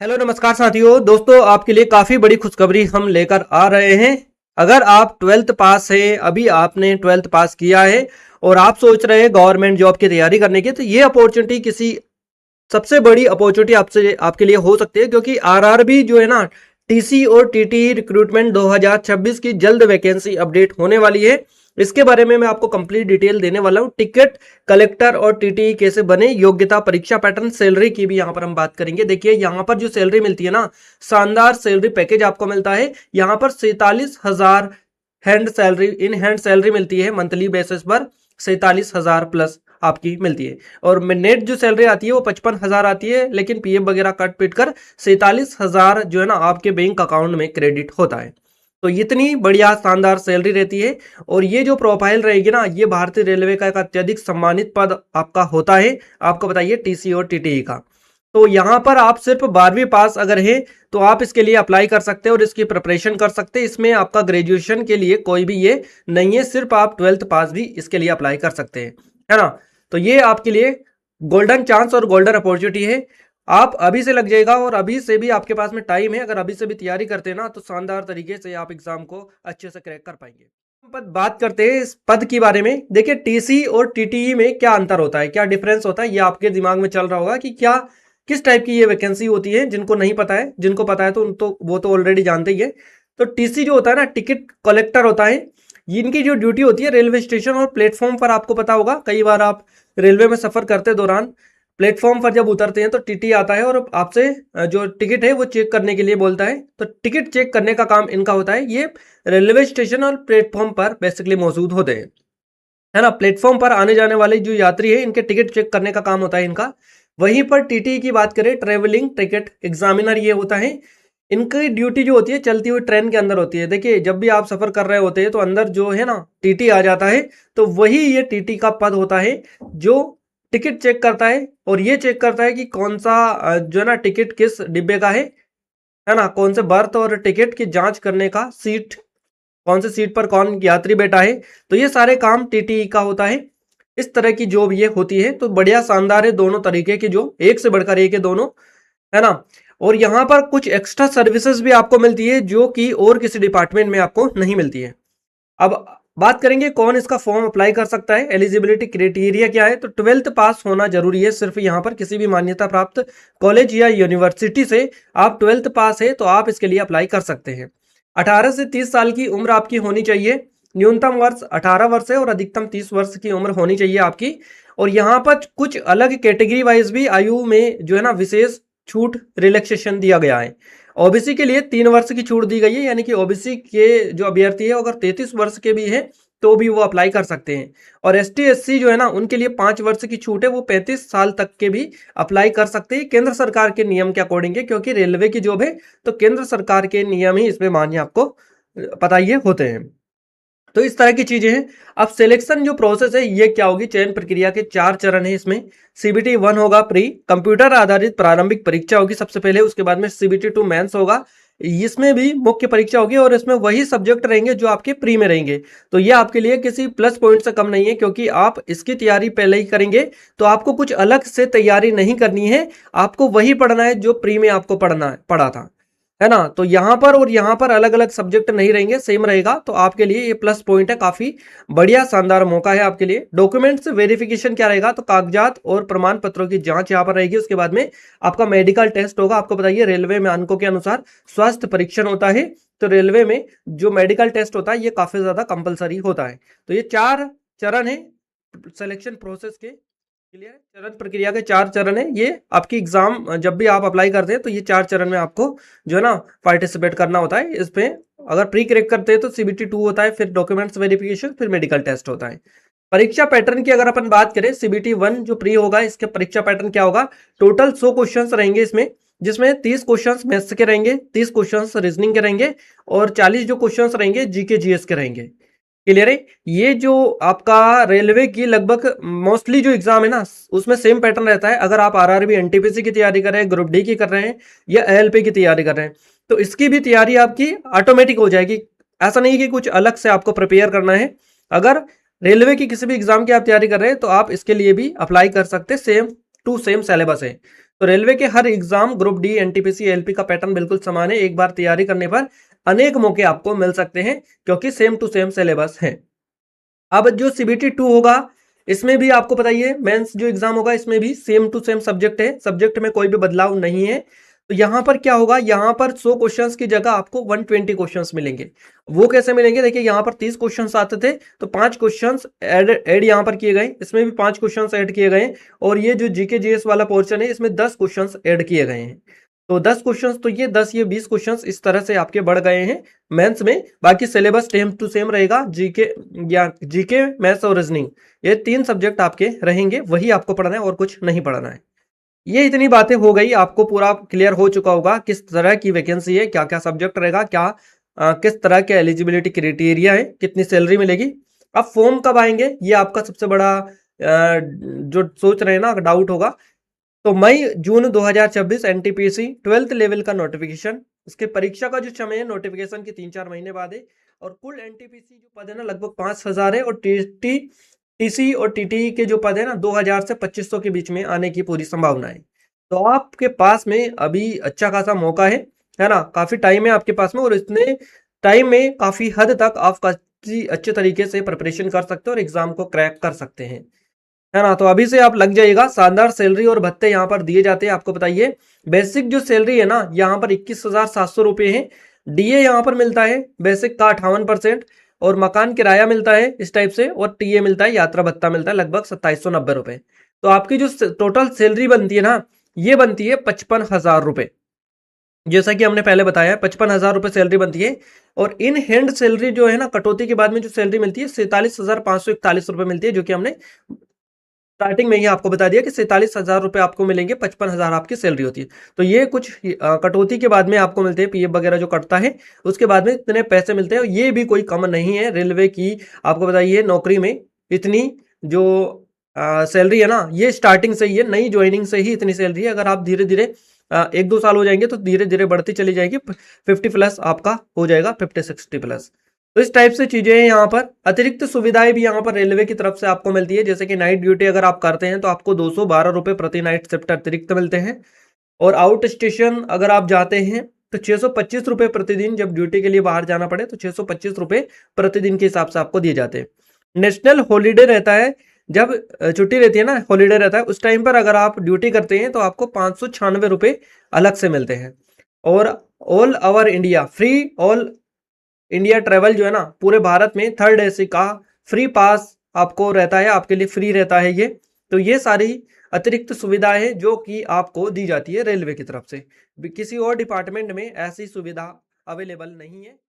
Hello नमस्कार साथियों। दोस्तों आपके लिए काफ़ी बड़ी खुशखबरी हम लेकर आ रहे हैं। अगर आप 12th पास है, अभी आपने 12th पास किया है और आप सोच रहे हैं गवर्नमेंट जॉब की तैयारी करने की, तो ये अपॉर्चुनिटी किसी सबसे बड़ी अपॉर्चुनिटी आपसे आपके लिए हो सकती है, क्योंकि आरआरबी जो है ना, टीसी और टीटी रिक्रूटमेंट 2026 की जल्द वैकेंसी अपडेट होने वाली है। इसके बारे में मैं आपको कंप्लीट डिटेल देने वाला हूं। टिकट कलेक्टर और टीटी कैसे बने, योग्यता, परीक्षा पैटर्न, सैलरी की भी यहां पर हम बात करेंगे। देखिए यहां पर जो सैलरी मिलती है ना, शानदार सैलरी पैकेज आपको मिलता है। यहां पर 47,000 hand salary, in hand salary मिलती है मंथली बेसिस पर। 47,000 प्लस आपकी मिलती है। और नेट जो सैलरी आती है वो 55,000 आती है, लेकिन पीएफ वगैरह कट पीट कर 47,000 जो है ना आपके बैंक अकाउंट में क्रेडिट होता है। तो इतनी बढ़िया शानदार सैलरी रहती है। और ये जो प्रोफाइल रहेगी ना, ये भारतीय रेलवे का एक अत्यधिक सम्मानित पद आपका होता है। आपको बताइए टीसी और टीटीई का। तो यहाँ पर आप सिर्फ 12वीं पास अगर है तो आप इसके लिए अप्लाई कर सकते हैं और इसकी प्रिपरेशन कर सकते हैं। इसमें आपका ग्रेजुएशन के लिए कोई भी ये नहीं है, सिर्फ आप 12th पास भी इसके लिए अप्लाई कर सकते हैं, है ना। तो ये आपके लिए गोल्डन चांस और गोल्डन अपॉर्चुनिटी है। आप अभी से लग जाएगा और अभी से भी आपके पास में टाइम है। अगर अभी से भी तैयारी करते हैं ना, तो शानदार तरीके से आप एग्जाम को अच्छे से क्रैक कर पाएंगे। बात करते हैं इस पद के बारे में। देखिए टीसी और टीटीई में क्या अंतर होता है, क्या डिफरेंस होता है, ये आपके दिमाग में चल रहा होगा कि क्या किस टाइप की ये वैकेंसी होती है। जिनको नहीं पता है, जिनको पता है तो वो तो ऑलरेडी जानते ही है। तो टीसी जो होता है ना, टिकट कलेक्टर होता है। इनकी जो ड्यूटी होती है रेलवे स्टेशन और प्लेटफॉर्म पर, आपको पता होगा कई बार आप रेलवे में सफर करते दौरान प्लेटफॉर्म पर जब उतरते हैं तो टीटी आता है और आपसे जो टिकट है वो चेक करने के लिए बोलता है। तो टिकट चेक करने का काम इनका होता है। ये रेलवे स्टेशन और प्लेटफॉर्म पर बेसिकली मौजूद होते हैं, है ना। प्लेटफॉर्म पर आने जाने वाले जो यात्री है, इनके टिकट चेक करने का काम होता है इनका। वहीं पर टीटी की बात करें, ट्रेवलिंग टिकट एग्जामिनर ये होता है। इनकी ड्यूटी जो होती है चलती हुई ट्रेन के अंदर होती है। देखिए जब भी आप सफर कर रहे होते हैं तो अंदर जो है ना टीटी आ जाता है, तो वही ये टीटी का पद होता है जो टिकट चेक करता है। और ये चेक करता है कि कौन सा जो है ना टिकट किस डिब्बे का है ना, कौन से बर्थ और टिकट की जांच करने का, सीट कौन सी सीट पर कौन यात्री बैठा है। तो ये सारे काम टीटी का होता है। इस तरह की जॉब ये होती है। तो बढ़िया शानदार है दोनों तरीके की, जो एक से बढ़कर एक है दोनों, है ना। और यहाँ पर कुछ एक्स्ट्रा सर्विसेज भी आपको मिलती है जो कि और किसी डिपार्टमेंट में आपको नहीं मिलती है। अब बात करेंगे कौन इसका फॉर्म अप्लाई कर सकता है, एलिजिबिलिटी क्राइटेरिया क्या है। तो 12th पास होना जरूरी है। सिर्फ यहाँ पर किसी भी मान्यता प्राप्त कॉलेज या यूनिवर्सिटी से आप 12th पास है तो आप इसके लिए अप्लाई कर सकते हैं। 18 से 30 साल की उम्र आपकी होनी चाहिए। न्यूनतम वर्ष 18 वर्ष है और अधिकतम 30 वर्ष की उम्र होनी चाहिए आपकी। और यहाँ पर कुछ अलग कैटेगरी वाइज भी आयु में जो है ना विशेष छूट, रिलैक्सेशन दिया गया है। ओबीसी के लिए 3 वर्ष की छूट दी गई है, यानी कि ओबीसी के जो अभ्यर्थी है अगर 33 वर्ष के भी है तो भी वो अप्लाई कर सकते हैं। और एसटी एससी जो है ना उनके लिए 5 वर्ष की छूट है, वो 35 साल तक के भी अप्लाई कर सकते हैं केंद्र सरकार के नियम के अकॉर्डिंग है, क्योंकि रेलवे की जॉब है तो केंद्र सरकार के नियम ही इसमें मान्य आपको पता ही होते हैं। तो इस तरह की चीजें हैं। अब सिलेक्शन जो प्रोसेस है ये क्या होगी, चयन प्रक्रिया के 4 चरण है इसमें। सीबीटी 1 होगा प्री, कंप्यूटर आधारित प्रारंभिक परीक्षा होगी सबसे पहले, उसके बाद में सीबीटी 2 मेंस होगा। इसमें भी मुख्य परीक्षा होगी और इसमें वही सब्जेक्ट रहेंगे जो आपके प्री में रहेंगे। तो ये आपके लिए किसी प्लस पॉइंट से कम नहीं है, क्योंकि आप इसकी तैयारी पहले ही करेंगे तो आपको कुछ अलग से तैयारी नहीं करनी है। आपको वही पढ़ना है जो प्री में आपको पढ़ा था, है ना। तो यहाँ पर और यहाँ पर अलग अलग सब्जेक्ट नहीं रहेंगे, सेम रहेगा। तो आपके लिए ये प्लस पॉइंट है, काफी बढ़िया शानदार मौका है आपके लिए। डॉक्यूमेंट्स वेरिफिकेशन क्या रहेगा, तो कागजात और प्रमाण पत्रों की जांच यहाँ पर रहेगी। उसके बाद में आपका मेडिकल टेस्ट होगा। आपको बताइए रेलवे में अंकों के अनुसार स्वास्थ्य परीक्षण होता है, तो रेलवे में जो मेडिकल टेस्ट होता है ये काफी ज्यादा कंपलसरी होता है। तो ये 4 चरण है सिलेक्शन प्रोसेस के। क्लियर है, चरण प्रक्रिया के 4 चरण है। ये आपकी एग्जाम जब भी आप अप्लाई करते हैं तो ये 4 चरण में आपको जो है ना पार्टिसिपेट करना होता है। इसमें अगर प्री क्रैक करते हैं तो सीबीटी 2 होता है, फिर डॉक्यूमेंट्स वेरिफिकेशन, फिर मेडिकल टेस्ट होता है। परीक्षा पैटर्न की अगर अपन बात करें, सीबीटी 1 जो प्री होगा इसके परीक्षा पैटर्न क्या होगा, टोटल 100 क्वेश्चन रहेंगे इसमें, जिसमें 30 क्वेश्चन मैथ्स के रहेंगे, 30 क्वेश्चन रीजनिंग के रहेंगे और 40 जो क्वेश्चन रहेंगे जीके जीएस के रहेंगे। क्लियर है। ये जो आपका रेलवे की लगभग मोस्टली जो एग्जाम है ना उसमें सेम पैटर्न रहता है। अगर आप आरआरबी एनटीपीसी की तैयारी कर रहे हैं, ग्रुप डी की कर रहे हैं या एएलपी की तैयारी कर रहे हैं, तो इसकी भी तैयारी आपकी ऑटोमेटिक हो जाएगी। ऐसा नहीं कि कुछ अलग से आपको प्रिपेयर करना है। अगर रेलवे की किसी भी एग्जाम की आप तैयारी कर रहे हैं तो आप इसके लिए भी अप्लाई कर सकते हैं। सेम टू सेम सिलेबस है। तो रेलवे के हर exam group D, NTPC, LP का पैटर्न बिल्कुल समान है। एक बार तैयारी करने पर अनेक मौके आपको मिल सकते हैं क्योंकि सेम टू सेम सिलेबस है। अब जो सीबीटी 2 होगा, इसमें भी आपको बताइए मेंस जो एग्जाम होगा इसमें भी सेम टू सेम सब्जेक्ट है, सब्जेक्ट में कोई भी बदलाव नहीं है। तो यहां पर क्या होगा, यहां पर 100 क्वेश्चंस की जगह आपको 120 क्वेश्चंस मिलेंगे। वो कैसे मिलेंगे, देखिए यहां पर 30 क्वेश्चंस आते थे तो 5 क्वेश्चंस ऐड यहां पर किए गए, इसमें भी 5 क्वेश्चंस ऐड किए गए, और ये जो जीके जीएस वाला पोर्शन है इसमें 10 क्वेश्चंस ऐड किए गए हैं। तो 10 क्वेश्चंस तो ये 10 ये 20 क्वेश्चंस इस तरह से आपके बढ़ गए हैं मेंस में। बाकी सिलेबस सेम टू सेम रहेगा, जीके मैथ्स और रीजनिंग, ये 3 सब्जेक्ट आपके रहेंगे, वही आपको पढ़ना है और कुछ नहीं पढ़ना है। ये इतनी बातें हो गई, आपको पूरा क्लियर हो चुका होगा किस तरह की वैकेंसी है, क्या क्या सब्जेक्ट रहेगा, क्या किस तरह के एलिजिबिलिटी क्राइटेरिया है, कितनी सैलरी मिलेगी। अब फॉर्म कब आएंगे, ये आपका सबसे बड़ा जो सोच रहे हैं ना डाउट होगा। तो मई जून 2026 एनटीपीसी 12th लेवल का नोटिफिकेशन, इसके परीक्षा का जो समय है नोटिफिकेशन के 3-4 महीने बाद है। और कुल एनटीपीसी जो पद है ना लगभग 5000 है, और टीसी और टीटी के जो पद है ना 2000 से 2500 के बीच में आने की पूरी संभावना है। तो आपके पास में अभी अच्छा खासा मौका है ना, काफी टाइम है आपके पास में, और इतने टाइम में काफी हद तक आप काफी अच्छे तरीके से प्रिपरेशन कर सकते हो और एग्जाम को क्रैक कर सकते हैं, है ना। तो अभी से आप लग जाइएगा, शानदार सैलरी और भत्ते यहाँ पर दिए जाते हैं। आपको बताइए बेसिक जो सैलरी है ना यहाँ पर 21,700 रुपये है। डीए यहाँ पर मिलता है बेसिक का 58%, और मकान किराया मिलता है इस टाइप से, और टीए मिलता है, यात्रा भत्ता मिलता है लगभग 2790 रुपए। तो आपकी जो टोटल सैलरी बनती है ना, ये बनती है 55,000 रुपए। जैसा कि हमने पहले बताया 55,000 रुपए सैलरी बनती है। और इन हैंड सैलरी जो है ना कटौती के बाद में जो सैलरी मिलती है 47,541 रुपए मिलती है, जो कि हमने स्टार्टिंग में ही आपको बता दिया कि 47,000 रुपए आपको मिलेंगे, 55,000 आपकी सैलरी होती है। तो ये कुछ कटौती के बाद में आपको मिलते हैं, पीएफ वगैरह जो कटता है उसके बाद में इतने पैसे मिलते हैं, और ये भी कोई कम नहीं है रेलवे की। आपको बताइए नौकरी में इतनी जो सैलरी है ना, ये स्टार्टिंग से ही है, नई ज्वाइनिंग से ही इतनी सैलरी है। अगर आप धीरे धीरे 1-2 साल हो जाएंगे तो धीरे धीरे बढ़ती चली जाएगी, 50 प्लस आपका हो जाएगा, 50-60 प्लस। तो इस टाइप से चीजें हैं यहाँ पर। अतिरिक्त सुविधाएं भी यहाँ पर रेलवे की तरफ से आपको मिलती है, जैसे कि नाइट ड्यूटी अगर आप करते हैं तो आपको 212 रुपए प्रति नाइट शिफ्ट अतिरिक्त मिलते हैं। और आउट स्टेशन अगर आप जाते हैं तो 625 रुपए प्रतिदिन, जब ड्यूटी के लिए बाहर जाना पड़े तो 625 रुपए प्रतिदिन के हिसाब से आपको दिए जाते हैं। नेशनल हॉलीडे रहता है, जब छुट्टी रहती है ना, हॉलीडे रहता है, उस टाइम पर अगर आप ड्यूटी करते हैं तो आपको 596 रुपए अलग से मिलते हैं। और all over India free, all India travel जो है ना पूरे भारत में 3rd एसी का फ्री पास आपको रहता है, आपके लिए फ्री रहता है ये। तो ये सारी अतिरिक्त सुविधाएं हैं जो कि आपको दी जाती है रेलवे की तरफ से, किसी और डिपार्टमेंट में ऐसी सुविधा अवेलेबल नहीं है।